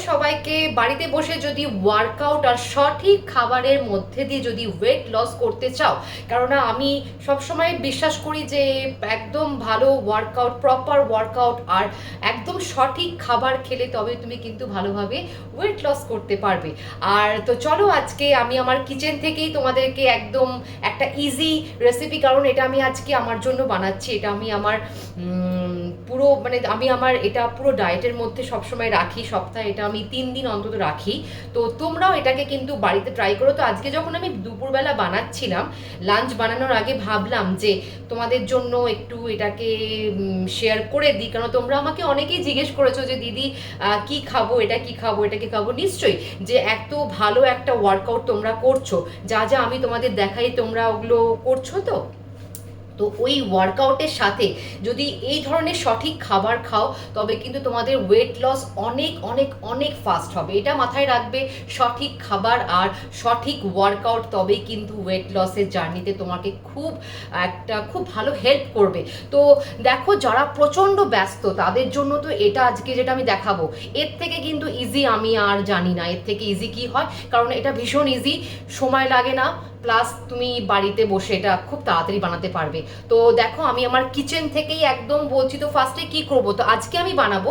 সবাইকে। বাড়িতে বসে যদি ওয়ার্কআউট আর সঠিক খাবারের মধ্যে দিয়ে যদি ওয়েট লস করতে চাও, কারণ আমি সবসময় বিশ্বাস করি যে একদম ভালো ওয়ার্কআউট, প্রপার ওয়ার্কআউট আর একদম সঠিক খাবার খেলে তবে তুমি কিন্তু ভালোভাবে ওয়েট লস করতে পারবে। আর তো চলো আজকে আমি আমার কিচেন থেকেই তোমাদেরকে একদম একটা ইজি রেসিপি, কারণ এটা আমি আজকে আমার জন্য বানাচ্ছি। এটা আমি আমার পুরো আমি আমার এটা পুরো ডায়েটের মধ্যে সবসময় রাখি, সপ্তাহে এটা আমি 3 দিন অন্তত রাখি। তো তোমরাও এটাকে কিন্তু বাড়িতে ট্রাই করো। তো আজকে যখন আমি দুপুরবেলা বানাচ্ছিলাম, লাঞ্চ বানানোর আগে ভাবলাম যে তোমাদের জন্য একটু এটাকে শেয়ার করে দিই, কারণ তোমরা আমাকে অনেকেই জিজ্ঞেস করেছো যে দিদি কি খাবো, এটা কি খাবো, এটা কি খাবো। নিশ্চয়ই যে এত ভালো একটা ওয়ার্কআউট তোমরা করছো, যা যা আমি তোমাদের দেখাই তোমরা ওগুলো করছো। তো ওই ওয়ার্কআউটের সাথে যদি এই ধরনের সঠিক খাবার খাও তবে কিন্তু তোমাদের ওয়েট লস অনেক অনেক অনেক ফাস্ট হবে। এটা মাথায় রাখবে, সঠিক খাবার আর সঠিক ওয়ার্কআউট তবেই কিন্তু ওয়েট লসের জার্নিতে তোমাকে খুব ভালো হেল্প করবে। তো দেখো, যারা প্রচণ্ড ব্যস্ত তাদের জন্য তো এটা আজকে যেটা আমি দেখাবো এর থেকে কিন্তু ইজি আমি আর জানি না এর থেকে ইজি কি হয়, কারণ এটা ভীষণ ইজি, সময় লাগে না, প্লাস তুমি বাড়িতে বসে এটা খুব তাড়াতাড়ি বানাতে পারবে। তো দেখো, আমি আমার কিচেন থেকেই একদম বলছি। তো ফার্স্টে কি করব, তো আজকে আমি বানাবো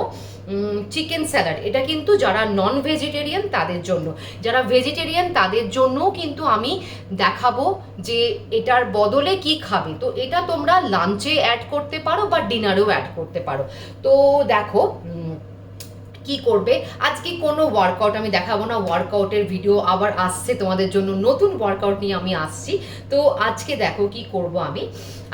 চিকেন স্যালাড। এটা কিন্তু যারা নন ভেজিটেরিয়ান তাদের জন্য, যারা ভেজিটেরিয়ান তাদের জন্যও কিন্তু আমি দেখাবো যে এটার বদলে কি খাবে। তো এটা তোমরা লাঞ্চে অ্যাড করতে পারো বা ডিনারেও অ্যাড করতে পারো। তো দেখো কি করবে, আজকে কোনো ওয়ার্কআউট আমি দেখাবো না, ওয়ার্কআউটের ভিডিও আবার আসছে তোমাদের জন্য, নতুন ওয়ার্কআউট নিয়ে আমি আসছি। তো আজকে দেখো কি করব, আমি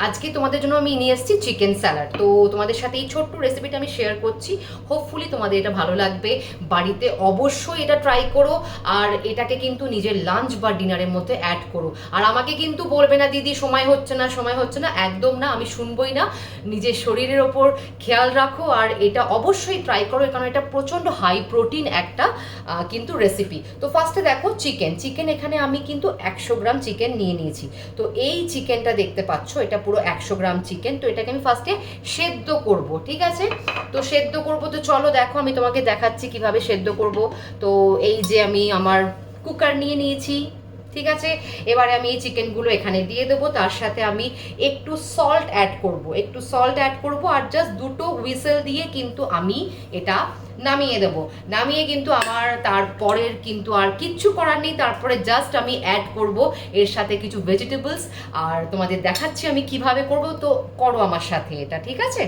আজকে তোমাদের জন্য আমি নিয়ে এসেছি চিকেন স্যালাড। তো তোমাদের সাথে এই ছোট্ট রেসিপিটা আমি শেয়ার করছি, হোপফুলি তোমাদের এটা ভালো লাগবে। বাড়িতে অবশ্যই এটা ট্রাই করো, আর এটাকে কিন্তু নিজের লাঞ্চ বা ডিনারের মধ্যে অ্যাড করো। আর আমাকে কিন্তু বলবে না দিদি সময় হচ্ছে না, সময় হচ্ছে না, একদম না, আমি শুনবই না। নিজের শরীরের ওপর খেয়াল রাখো আর এটা অবশ্যই ট্রাই করো, কারণ এটা প্রচণ্ড হাই প্রোটিন একটা কিন্তু রেসিপি। তো ফার্স্টে দেখো চিকেন এখানে আমি কিন্তু 100 গ্রাম চিকেন নিয়ে নিয়েছি। তো এই চিকেনটা দেখতে পাচ্ছ, এটা পুরো 100 গ্রাম চিকেন। তো এটাকে আমি ফার্স্টে সেদ্ধ করব, ঠিক আছে? তো সেদ্ধ করব, তো চলো দেখো আমি তোমাকে দেখাচ্ছি কিভাবে সেদ্ধ করব। তো এই যে আমি আমার কুকার নিয়ে নিয়েছি, ঠিক আছে? এবারে আমি এই চিকেনগুলো এখানে দিয়ে দেবো, তার সাথে আমি একটু সল্ট অ্যাড করব আর জাস্ট 2টো হুইসেল দিয়ে কিন্তু আমি এটা নামিয়ে দেবো। নামিয়ে কিন্তু আমার তারপরের কিন্তু আর কিচ্ছু করার নেই, তারপরে জাস্ট আমি অ্যাড করব এর সাথে কিছু ভেজিটেবলস, আর তোমাদের দেখাচ্ছি আমি কিভাবে করব। তো করো আমার সাথে এটা, ঠিক আছে?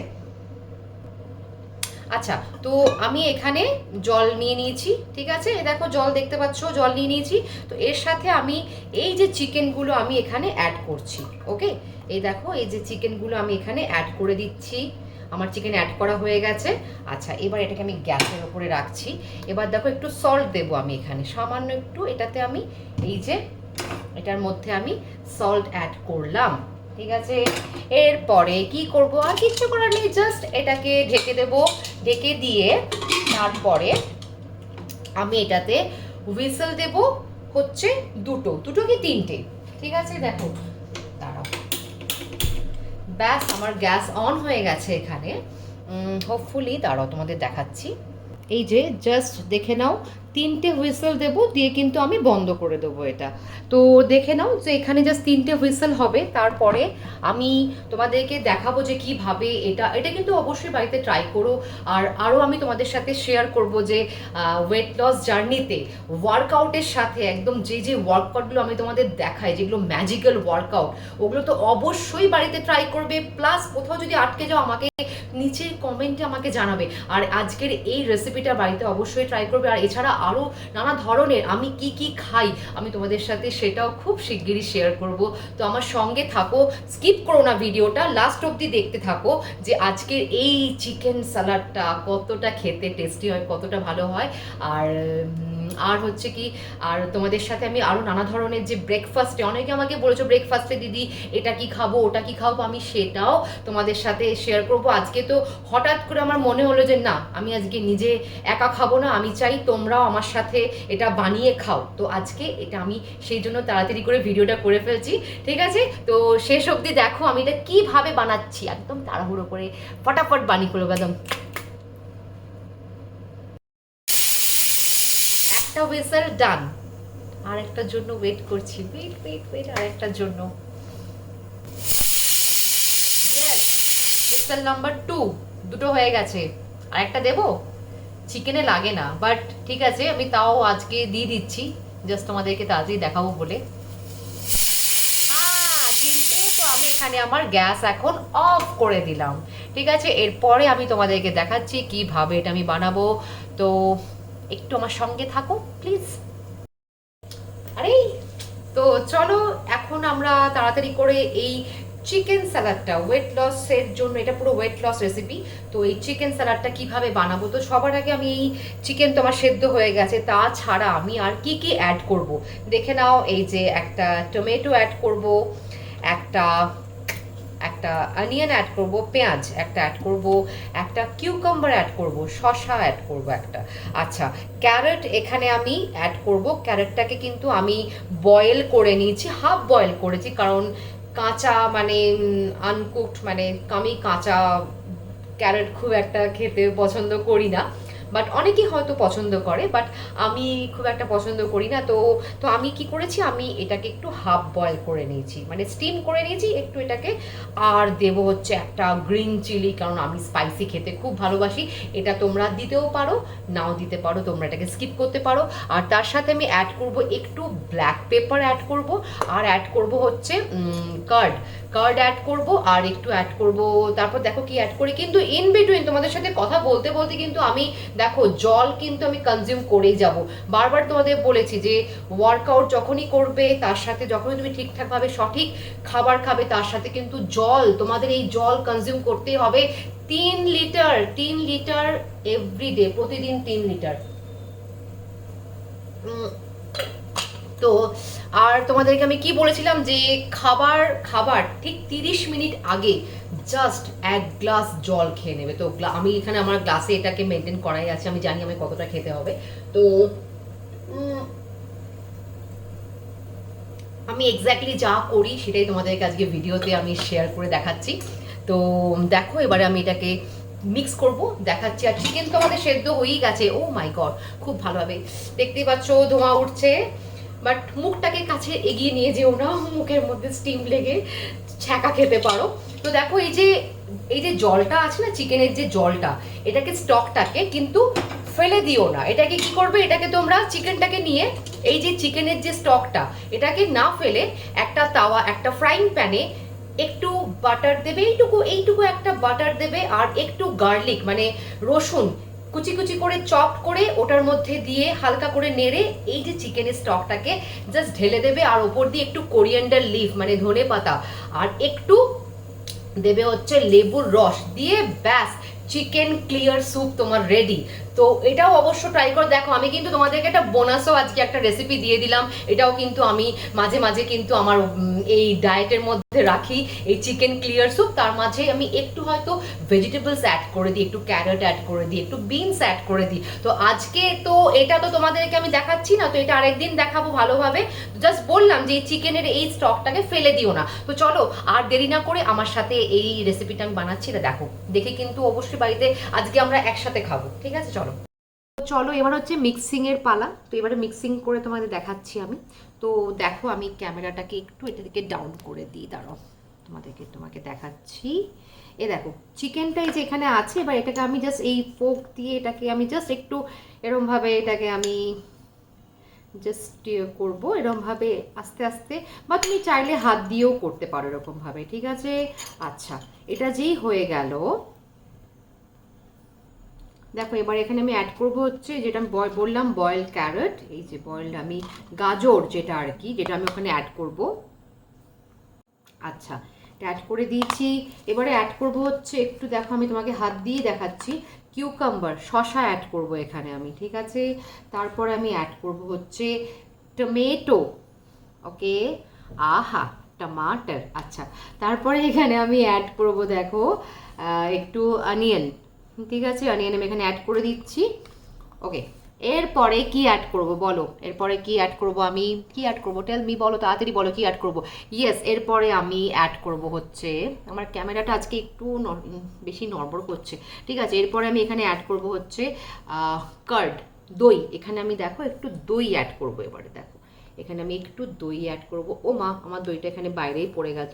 আচ্ছা, তো আমি এখানে জল নিয়ে নিয়েছি, ঠিক আছে? দেখো জল দেখতে পাচ্ছ, জল নিয়ে নিয়েছি। তো এর সাথে আমি এই যে চিকেনগুলো আমি এখানে অ্যাড করছি, ওকে? এই দেখো, এই যে চিকেনগুলো আমি এখানে অ্যাড করে দিচ্ছি। আমার চিকেন অ্যাড করা হয়ে গেছে। আচ্ছা, এবার এটাকে আমি গ্যাসের ওপরে রাখছি। এবার দেখো একটু সল্ট দেবো আমি এখানে, সামান্য একটু। এটাতে আমি এই যে এটার মধ্যে আমি সল্ট অ্যাড করলাম, ঠিক আছে? এরপরে কি করব, আর কিচ্ছু করার নেই, জাস্ট এটাকে ঢেকে দেব। ঢেকে দিয়ে তারপরে আমি এটাতে হুইসেল দেব হচ্ছে দুটো কি 3টে, ঠিক আছে? দেখো, দাঁড়াও, ব্যাস আমার গ্যাস অন হয়ে গেছে এখানে। হোপফুলি দাঁড়াও তোমাদের দেখাচ্ছি। এই যে জাস্ট দেখে নাও, 3টে হুইসেল দেবো, দিয়ে কিন্তু আমি বন্ধ করে দেবো এটা। তো দেখে নাও যে এখানে জাস্ট 3টে হুইসেল হবে। তারপরে আমি তোমাদেরকে দেখাবো যে কীভাবে এটা কিন্তু অবশ্যই বাড়িতে ট্রাই করো। আর আরও আমি তোমাদের সাথে শেয়ার করব যে ওয়েট লস জার্নিতে ওয়ার্কআউটের সাথে একদম যে ওয়ার্কআউটগুলো আমি তোমাদের দেখাই, যেগুলো ম্যাজিক্যাল ওয়ার্কআউট, ওগুলো তো অবশ্যই বাড়িতে ট্রাই করবে। প্লাস কোথাও যদি আটকে যাও আমাকে নিচের কমেন্টে আমাকে জানাবে। আর আজকের এই রেসিপিটা বাড়িতে অবশ্যই ট্রাই করবে। আর এছাড়া আরও নানা ধরনের আমি কি খাই আমি তোমাদের সাথে সেটাও খুব শিগগিরই শেয়ার করব। তো আমার সঙ্গে থাকো, স্কিপ করো না ভিডিওটা, লাস্ট অবধি দেখতে থাকো যে আজকের এই চিকেন স্যালাডটা কতটা খেতে টেস্টি হয়, কতটা ভালো হয়। আর হচ্ছে কি, আর তোমাদের সাথে আমি আরও নানা ধরনের যে ব্রেকফাস্টে, অনেকে আমাকে বলেছো ব্রেকফাস্টে দিদি এটা কি খাবো ওটা কি খাবো, আমি সেটাও তোমাদের সাথে শেয়ার করব। আজকে তো হঠাৎ করে আমার মনে হলো যে না, আমি আজকে নিজে একা খাবো না, আমি চাই তোমরাও আমার সাথে এটা বানিয়ে খাও। তো আজকে এটা আমি সেই জন্য তাড়াতাড়ি করে ভিডিওটা করে ফেলছি, ঠিক আছে? তো শেষ অবধি দেখো আমি এটা কীভাবে বানাচ্ছি, একদম তাড়াহুড়ো করে ফটাফট বানিয়ে করবো একদম। একটা হুইসেল ডান, আর একটার জন্য ওয়েট করছি, ওয়েট ওয়েট ওয়েট, আর একটার জন্য। হুইসেল নাম্বার 2, দুটো হয়ে গেছে। আর একটা দেবো, চিকেনে লাগে না, বাট ঠিক আছে আমি তাও আজকে দিয়ে দিচ্ছি, জাস্ট তোমাদেরকে তাড়াতাড়ি দেখাবো বলে। কিন্তু তো আমি এখানে আমার গ্যাস এখন অফ করে দিলাম, ঠিক আছে। এরপরে আমি তোমাদেরকে দেখাচ্ছি কিভাবে এটা আমি বানাবো, তো একটু আমার সঙ্গে থাকো প্লিজ। আরে তো চলো এখন আমরা তাড়াতাড়ি করে এই চিকেন স্যালাডটা, ওয়েট লসের জন্য এটা পুরো ওয়েট লস রেসিপি, তো এই চিকেন স্যালাডটা কিভাবে বানাবো। তো সবার আগে আমি এই চিকেন তো আমার সেদ্ধ হয়ে গেছে, তাছাড়া আমি আর কি কি অ্যাড করব দেখে নাও। এই যে একটা টমেটো অ্যাড করব, একটা একটা অনিয়ন অ্যাড করব, পেঁয়াজ একটা অ্যাড করব, একটা কিউকাম্বার অ্যাড করব, শসা অ্যাড করব একটা। আচ্ছা, ক্যারট এখানে আমি অ্যাড করব। ক্যারটটাকে কিন্তু আমি বয়েল করে নিয়েছি, হাফ বয়েল করেছি, কারণ কাঁচা মানে আনকুকড মানে আমি কাঁচা ক্যারট খুব একটা খেতে পছন্দ করি না, বাট অনেকেই হয়তো পছন্দ করে, বাট আমি খুব একটা পছন্দ করি না। তো তো আমি কি করেছি, আমি এটাকে একটু হাফ বয়েল করে নিয়েছি, মানে স্টিম করে নিয়েছি একটু এটাকে। আর দেবো হচ্ছে একটা গ্রিন চিলি, কারণ আমি স্পাইসি খেতে খুব ভালোবাসি। এটা তোমরা দিতেও পারো, নাও দিতে পারো, তোমরা এটাকে স্কিপ করতে পারো। আর তার সাথে আমি অ্যাড করব একটু ব্ল্যাক পেপার অ্যাড করব, আর অ্যাড করব হচ্ছে কার্ড কার্ড অ্যাড করব, আর একটু অ্যাড করব। তারপর দেখো কি অ্যাড করি, কিন্তু ইন বিটুইন তোমাদের সাথে কথা বলতে বলতে কিন্তু আমি দেখো জল কিন্তু আমি কনজিউম করেই যাব। বারবার তোমাদের বলেছি যে ওয়ার্কআউট যখনই করবে, তার সাথে যখনই তুমি ঠিকঠাকভাবে সঠিক খাবার খাবে, তার সাথে কিন্তু জল, তোমাদের এই জল কনজিউম করতেই হবে। 3 লিটার এভরিডে, প্রতিদিন 3 লিটার। তো আর তোমাদেরকে আমি কি বলেছিলাম যে খাবার খাবার ঠিক 30 মিনিট আগে জাস্ট 1 গ্লাস জল খেয়ে নেবে। তো আমি এখানে আমার গ্লাসে এটাকে মেনটেন করাই আছে, আমি জানি আমি কতটা খেতে হবে। তো আমি এক্স্যাক্টলি যা করি সেটাই তোমাদেরকে আজকে ভিডিওতে আমি শেয়ার করে দেখাচ্ছি। তো দেখো এবারে আমি এটাকে মিক্স করব, দেখাচ্ছি। আর চিকেন তো আমাদের সেদ্ধ হয়েই গেছে, ও মাই গড, খুব ভালোভাবে দেখতেই পাচ্ছ ধোঁয়া উঠছে, বাট মুখটাকে কাছে এগিয়ে নিয়ে যেও না, মুখের মধ্যে স্টিম লেগে ছ্যাঁকা খেতে পারো। তো দেখো এই যে জলটা আছে না, চিকেনের যে জলটা, এটাকে স্টকটাকে কিন্তু ফেলে দিও না। এটাকে কি করবে, এটাকে তোমরা চিকেনটাকে নিয়ে এই যে চিকেনের যে স্টকটা, এটাকে না ফেলে একটা তাওয়া, একটা ফ্রাইং প্যানে একটু বাটার দেবে, এইটুকু একটা বাটার দেবে, আর একটু গার্লিক মানে রসুন কুচি কুচি করে চপ করে ওটার মধ্যে দিয়ে হালকা করে নেড়ে এই যে চিকেনের স্টকটাকে জাস্ট ঢেলে দেবে, আর ওপর দিয়ে একটু কোরিয়ান্ডার লিফ মানে ধনে পাতা, আর একটু দেবে হচ্ছে লেবুর রস দিয়ে, ব্যাস চিকেন ক্লিয়ার স্যুপ তোমার রেডি। তো এটাও অবশ্য ট্রাই করে দেখো। আমি কিন্তু তোমাদেরকে একটা বোনাসও আজকে একটা রেসিপি দিয়ে দিলাম, এটাও কিন্তু আমি মাঝে মাঝে কিন্তু আমার এই ডায়েটের মধ্যে রাখি, এই চিকেন ক্লিয়ার স্যুপ। তার মাঝে আমি একটু হয়তো ভেজিটেবলস অ্যাড করে দিই, একটু ক্যারট অ্যাড করে দিই, একটু বিনস অ্যাড করে দিই। তো আজকে তো এটা তো তোমাদেরকে আমি দেখাচ্ছি না, তো এটা আরেকদিন দেখাবো ভালোভাবে। জাস্ট বললাম যে এই চিকেনের এই স্টকটাকে ফেলে দিও না। তো চলো আর দেরি না করে আমার সাথে এই রেসিপিটা আমি বানাচ্ছি, এটা দেখো, দেখে কিন্তু অবশ্যই বাড়িতে আজকে আমরা একসাথে খাবো, ঠিক আছে। চলো চলো এবার হচ্ছে মিক্সিং এর পালা। তো এবারে মিক্সিং করে তোমাদের দেখাচ্ছি আমি। তো দেখো আমি ক্যামেরাটাকে একটু এটা থেকে ডাউন করে দিই, দাঁড়াও তোমাকে দেখাচ্ছি। এ দেখো চিকেনটাই যে এখানে আছে, এবার এটাকে আমি জাস্ট এই ফোক দিয়ে এটাকে আমি জাস্ট একটু এরমভাবে এটাকে আমি জাস্ট করব, এরমভাবে আস্তে আস্তে, বা তুমি চাইলে হাত দিয়েও করতে পারো এরকমভাবে, ঠিক আছে। আচ্ছা, এটা যেই হয়ে গেল, দেখো এবার এখানে আমি অ্যাড করব হচ্ছে যেটা আমি বললাম বয়েল ক্যারট, এই যে বয়েলড আমি গাজর যেটা আর কি, যেটা আমি ওখানে অ্যাড করব। আচ্ছা, অ্যাড করে দিয়েছি। এবারে অ্যাড করব হচ্ছে একটু, দেখো আমি তোমাকে হাত দিয়ে দেখাচ্ছি, কিউকাম্বার শসা অ্যাড করব এখানে আমি, ঠিক আছে। তারপর আমি অ্যাড করব হচ্ছে টমেটো, ওকে, আহা টমাটার। আচ্ছা, তারপরে এখানে আমি অ্যাড করব দেখো একটু অনিয়ন, ঠিক আছে, অনিয়ন আমি এখানে অ্যাড করে দিচ্ছি, ওকে। এরপরে কি অ্যাড করব বলো, এরপরে কি অ্যাড করব, আমি কি অ্যাড করব, টেল মি, বলো তাড়াতাড়ি বলো কি অ্যাড করব। ইয়েস, এরপরে আমি অ্যাড করব হচ্ছে, আমার ক্যামেরাটা আজকে একটু বেশি নড়বড় করছে, ঠিক আছে। এরপরে আমি এখানে অ্যাড করব হচ্ছে কার্ড, দই, এখানে আমি দেখো একটু দই অ্যাড করবো। এবারে দেখো এখানে আমি একটু দই অ্যাড করব। ও মা, আমার দইটা এখানে বাইরেই পড়ে গেল।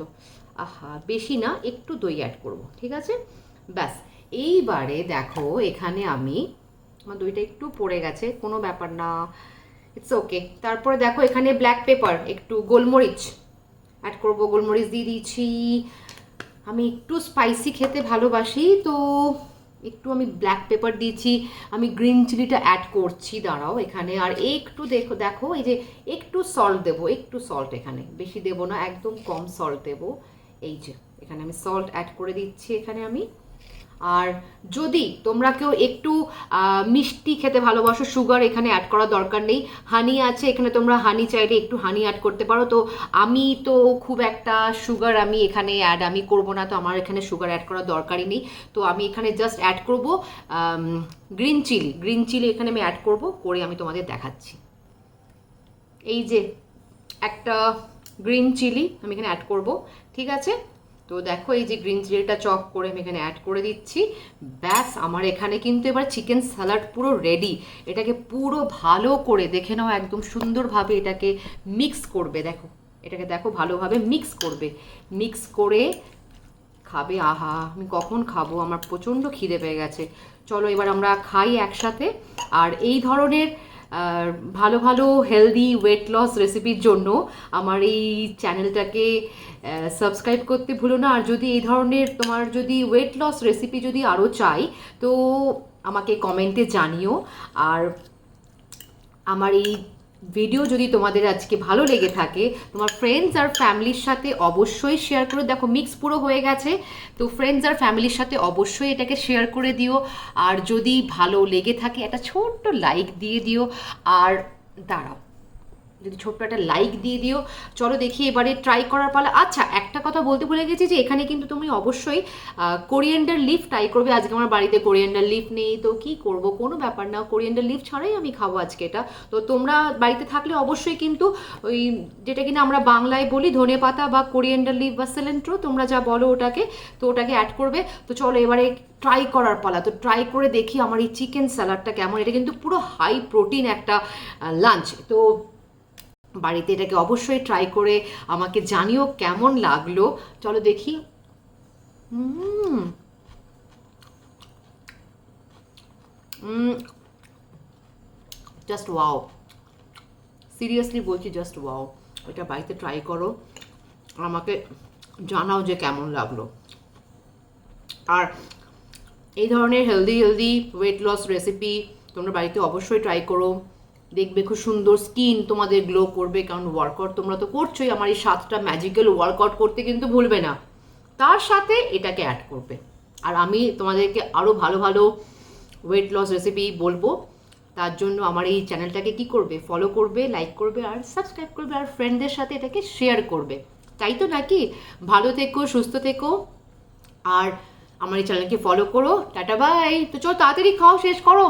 আহা, বেশি না, একটু দই অ্যাড করব, ঠিক আছে? ব্যাস। এইবারে দেখো এখানে আমি, আমার দইটা একটু পড়ে গেছে, কোনো ব্যাপার না, ইটস ওকে। তারপরে দেখো এখানে ব্ল্যাক পেপার, একটু গোলমরিচ অ্যাড করব, গোলমরিচ দিয়ে দিয়েছি। আমি একটু স্পাইসি খেতে ভালোবাসি, তো একটু আমি ব্ল্যাক পেপার দিয়েছি। আমি গ্রিন চিলিটা অ্যাড করছি, দাঁড়াও এখানে। আর একটু দেখো দেখো এই যে একটু সল্ট দেবো, একটু সল্ট, এখানে বেশি দেবো না, একদম কম সল্ট দেবো। এই যে এখানে আমি সল্ট অ্যাড করে দিচ্ছি এখানে আমি। আর যদি তোমরা কেউ একটু মিষ্টি খেতে ভালোবাসো, সুগার এখানে অ্যাড করার দরকার নেই। হানি আছে এখানে, তোমরা হানি চাইলে একটু হানি অ্যাড করতে পারো। তো আমি তো খুব একটা সুগার আমি এখানে অ্যাড আমি করব না, তো আমার এখানে সুগার অ্যাড করার দরকারই নেই। তো আমি এখানে জাস্ট অ্যাড করব গ্রিন চিলি, গ্রিন চিলি এখানে আমি অ্যাড করব, করে আমি তোমাদের দেখাচ্ছি। এই যে একটা গ্রিন চিলি আমি এখানে অ্যাড করব, ঠিক আছে? তো দেখো এই যে গ্রিন চিলিটা চপ করে আমি এখানে অ্যাড করে দিচ্ছি। ব্যাস, আমার এখানে কিন্তু এবার চিকেন স্যালাড পুরো রেডি। এটাকে পুরো ভালো করে দেখে নাও, একদম সুন্দরভাবে এটাকে মিক্স করবে। দেখো এটাকে দেখো ভালোভাবে মিক্স করবে, মিক্স করে খাবে। আহা, আমি কখন খাবো, আমার প্রচণ্ড খিদে পেয়ে গেছে। চলো এবার আমরা খাই একসাথে। আর এই ধরনের ভালো ভালো হেলদি ওয়েট লস রেসিপির জন্য আমার এই চ্যানেলটাকে সাবস্ক্রাইব করতে ভুলো না। আর যদি এই ধরনের তোমার যদি ওয়েট লস রেসিপি যদি আরও চাই, তো আমাকে কমেন্টে জানিও। আর আমার এই ভিডিও যদি তোমাদের আজকে ভালো লেগে থাকে, তোমার ফ্রেন্ডস আর ফ্যামিলির সাথে অবশ্যই শেয়ার করে। দেখো মিক্স পুরো হয়ে গেছে, তো ফ্রেন্ডস আর ফ্যামিলির সাথে অবশ্যই এটাকে শেয়ার করে দিও। আর যদি ভালো লেগে থাকে একটা ছোট্ট লাইক দিয়ে দিও। আর দাঁড়াও, যদি ছোট্ট একটা লাইক দিয়ে দিও। চলো দেখি এবারে ট্রাই করার পালা। আচ্ছা, একটা কথা বলতে ভুলে গেছি, যে এখানে কিন্তু তুমি অবশ্যই কোরিয়েন্ডার লিফ ট্রাই করবে। আজকে আমার বাড়িতে কোরিয়েন্ডার লিফ নেই, তো কি করব, কোনো ব্যাপার না, কোরিয়েন্ডার লিফ ছাড়াই আমি খাবো আজকে এটা। তো তোমরা বাড়িতে থাকলে অবশ্যই কিন্তু ওই যেটা কিনা আমরা বাংলায় বলি ধনে পাতা বা কোরিয়েন্ডার লিফ বা সিলেন্ট্রো, তোমরা যা বলো ওটাকে, তো ওটাকে অ্যাড করবে। তো চলো এবারে ট্রাই করার পালা। তো ট্রাই করে দেখি আমার এই চিকেন স্যালাডটা কেমন। এটা কিন্তু পুরো হাই প্রোটিন একটা লাঞ্চ। তো বাড়িতে এটাকে অবশ্যই ট্রাই করে আমাকে জানিও কেমন লাগলো। চলো দেখি। জাস্ট ওয়াও, সিরিয়াসলি বলছি, জাস্ট ওয়াও। এটা বাড়িতে ট্রাই করো, আমাকে জানাও যে কেমন লাগলো। আর এই ধরনের healthy healthy weight loss recipe তোমরা বাড়িতে অবশ্যই ট্রাই করো, দেখবে খুব সুন্দর স্কিন তোমাদের গ্লো করবে। কারণ ওয়ার্কআউট তোমরা তো করছোই, আমার এই 7টা ম্যাজিক্যাল ওয়ার্কআউট করতে কিন্তু ভুলবে না, তার সাথে এটাকে অ্যাড করবে। আর আমি তোমাদেরকে আরও ভালো ভালো ওয়েট লস রেসিপি বলবো, তার জন্য আমার এই চ্যানেলটাকে কি করবে, ফলো করবে, লাইক করবে আর সাবস্ক্রাইব করবে, আর ফ্রেন্ডদের সাথে এটাকে শেয়ার করবে। তাই তো নাকি? ভালো থেকো, সুস্থ থেকো, আর আমার এই চ্যানেলকে ফলো করো। Tata bye. তো চলো তাড়াতাড়ি খাও, শেষ করো।